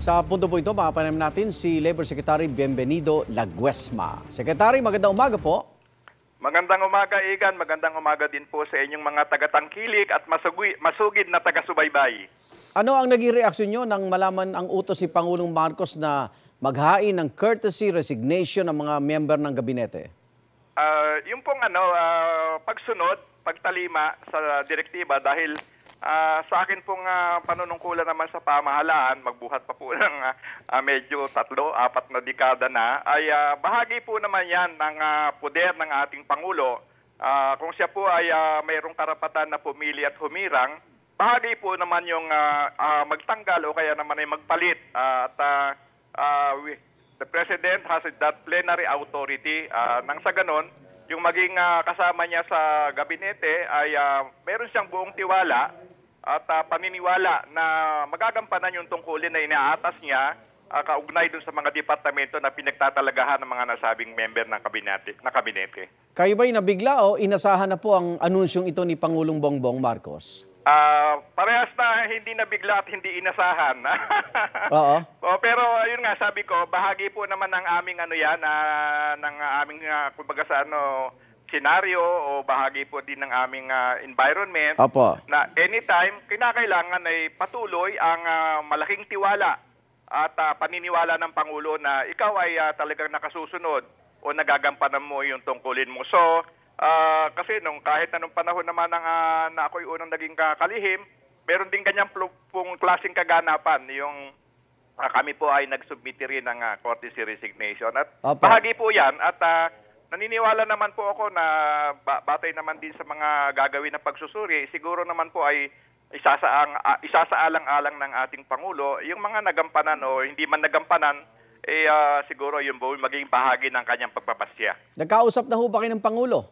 Sa punto po ito, makapanayam natin si Labor Secretary Bienvenido Laguesma. Secretary, magandang umaga po. Magandang umaga, Igan. Magandang umaga din po sa inyong mga tagatangkilik at masugid na taga-subaybay. Ano ang naging reaksyon nyo nang malaman ang utos ni Pangulong Marcos na maghain ng courtesy resignation ng mga member ng gabinete? Yung pong pagsunod, pagtalima sa direktiba dahil sa akin pong panunungkulan naman sa pamahalaan, magbuhat pa po ng medyo 3-4 na dekada na, ay bahagi po naman yan ng poder ng ating Pangulo. Kung siya po ay mayroong karapatan na pumili at humirang, bahagi po naman yung magtanggal o kaya naman ay magpalit. The President has that plenary authority. Nang sa ganon, yung maging kasama niya sa gabinete ay meron siyang buong tiwala at paniniwala na magagampanan yung tungkulin na inaatas niya kaugnay dun sa mga departamento na pinagtatalagahan ng mga nasabing member ng kabinete. Kayo ba'y nabigla o inasahan na po ang anunsyong ito ni Pangulong Bongbong Marcos? Parehas na hindi nabigla at hindi inasahan. Oo. Pero ayun nga, sabi ko, bahagi po naman ng aming ng aming kumbaga sa senaryo o bahagi po din ng aming environment. Opo. Na anytime kinakailangan ay patuloy ang malaking tiwala at paniniwala ng Pangulo na ikaw ay talagang nakasusunod o nagagampanan mo yung tungkulin mo. So, kasi kahit anong panahon naman na ako'y unang naging kalihim, meron din ganyang pong klaseng kaganapan. Yung kami po ay nag-submit rin ng courtesy resignation. At bahagi po yan at naniniwala naman po ako na batay naman din sa mga gagawin na pagsusuri, siguro naman po ay isasaalang-alang ng ating Pangulo yung mga nagampanan o hindi man nagampanan, siguro yung maging bahagi ng kanyang pagpapasya. Nagkausap na ho ba kayo ng Pangulo?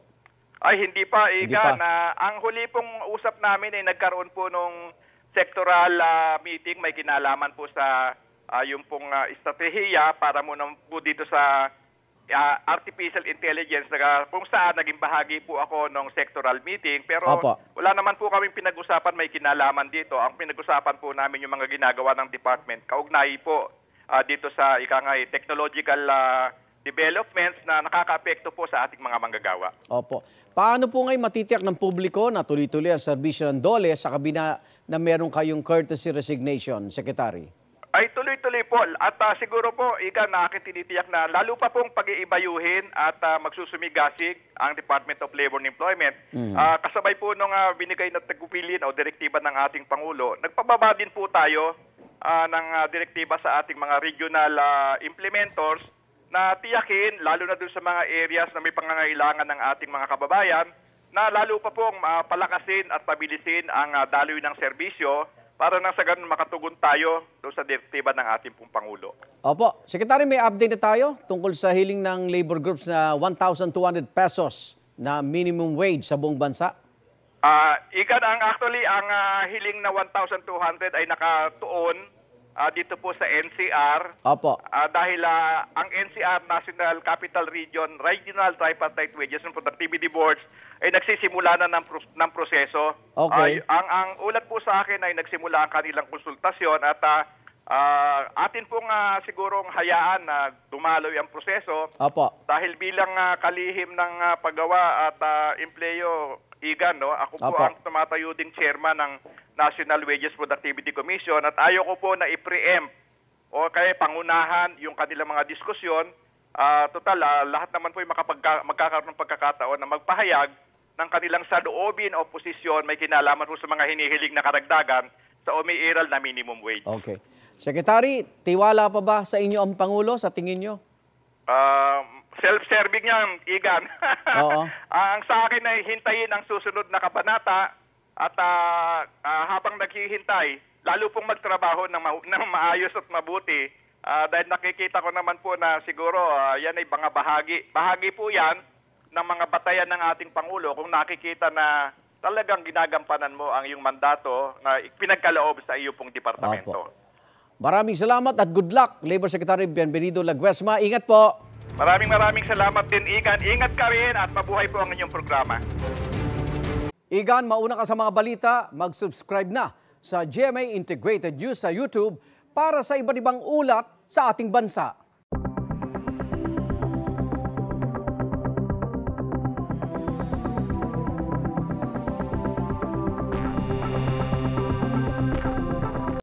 Ay, hindi pa, Iga. Ang huli pong usap namin ay nagkaroon po nung sectoral meeting. May kinalaman po sa yung pong estratehiya para muna po dito sa artificial intelligence kung saan naging bahagi po ako nung sectoral meeting. Pero wala naman po kaming pinag-usapan may kinalaman dito. Ang pinag-usapan po namin yung mga ginagawa ng department. Kaugnay po dito sa technological developments na nakaka-apekto po sa ating mga manggagawa. Opo. Paano po ngayon matitiyak ng publiko na tuloy-tuloy ang serbisyo ng DOLE sa kabina na meron kayong courtesy resignation, Secretary? Ay tuloy-tuloy po. At siguro po, Iga, na akin tinitiyak na lalo pa pong pag-iibayuhin at magsusumigasig ang Department of Labor and Employment. Kasabay po nung binigay na tagupilin o direktiba ng ating Pangulo, nagpababa din po tayo ng direktiba sa ating mga regional implementors na tiyakin, lalo na dun sa mga areas na may pangangailangan ng ating mga kababayan, na lalo pa pong palakasin at pabilisin ang daloy ng serbisyo para nang sa ganun makatugon tayo doon sa direktiba ng ating pong Pangulo. Opo. Secretary, may update na tayo tungkol sa hiling ng labor groups na 1,200 pesos na minimum wage sa buong bansa? Actually, ang hiling na 1,200 ay nakatuon dito po sa NCR. Opo. Dahil ang NCR, National Capital Region, Regional Tripartite Wages and Productivity Boards ay nagsisimula na ng proseso. Okay. Ang ulat po sa akin ay nagsimula ang kanilang konsultasyon at atin pong sigurong hayaan na dumaloy ang proseso. Opo. Dahil bilang kalihim ng paggawa at empleyo, Igan, ako po ang tumatayo ding chairman ng National Wages Productivity Commission at ayaw ko po na i-preempt o kaya pangunahan yung kanilang mga diskusyon. Total, lahat naman po ay magkakaroon ng pagkakataon na magpahayag ng kanilang saloobin o posisyon may kinalaman po sa mga hinihiling na karagdagan sa umiiral na minimum wage. Okay. Secretary, tiwala pa ba sa inyo ang Pangulo sa tingin nyo? Self-serving yan, Igan. Oo. Ang sa akin ay hintayin ang susunod na kabanata at habang naghihintay, lalo pong magtrabaho ng maayos at mabuti dahil nakikita ko naman po na siguro yan ay mga bahagi po yan ng mga batayan ng ating Pangulo kung nakikita na talagang ginagampanan mo ang iyong mandato na pinagkaloob sa iyo pong departamento. Opo. Maraming salamat at good luck, Labor Secretary Bienvenido Laguesma. Ingat po. Maraming salamat din, Igan. Ingat ka rin at mabuhay po ang inyong programa. Igan, mauna ka sa mga balita, mag-subscribe na sa GMA Integrated News sa YouTube para sa iba't ibang ulat sa ating bansa.